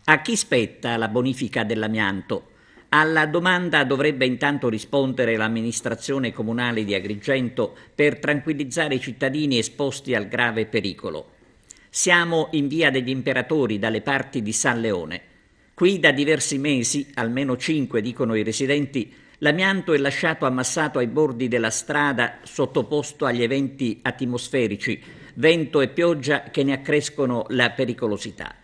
A chi spetta la bonifica dell'amianto? Alla domanda dovrebbe intanto rispondere l'amministrazione comunale di Agrigento per tranquillizzare i cittadini esposti al grave pericolo. Siamo in via degli Imperatori, dalle parti di San Leone. Qui da diversi mesi, almeno 5 dicono i residenti, l'amianto è lasciato ammassato ai bordi della strada, sottoposto agli eventi atmosferici, vento e pioggia che ne accrescono la pericolosità.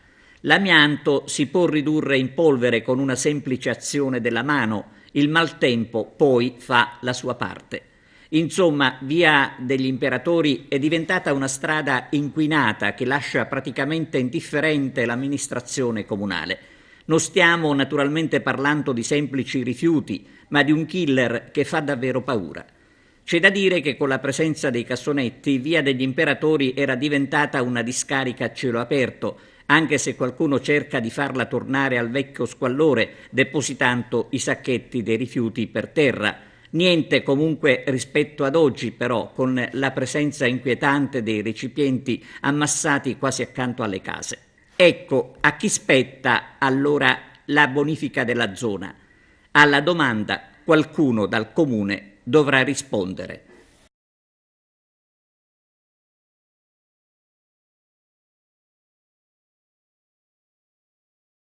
L'amianto si può ridurre in polvere con una semplice azione della mano, il maltempo poi fa la sua parte. Insomma, via degli Imperatori è diventata una strada inquinata che lascia praticamente indifferente l'amministrazione comunale. Non stiamo naturalmente parlando di semplici rifiuti, ma di un killer che fa davvero paura. C'è da dire che con la presenza dei cassonetti, via degli Imperatori era diventata una discarica a cielo aperto, anche se qualcuno cerca di farla tornare al vecchio squallore, depositando i sacchetti dei rifiuti per terra. Niente comunque rispetto ad oggi, però, con la presenza inquietante dei recipienti ammassati quasi accanto alle case. Ecco, a chi spetta allora la bonifica della zona? Alla domanda qualcuno dal comune dovrà rispondere.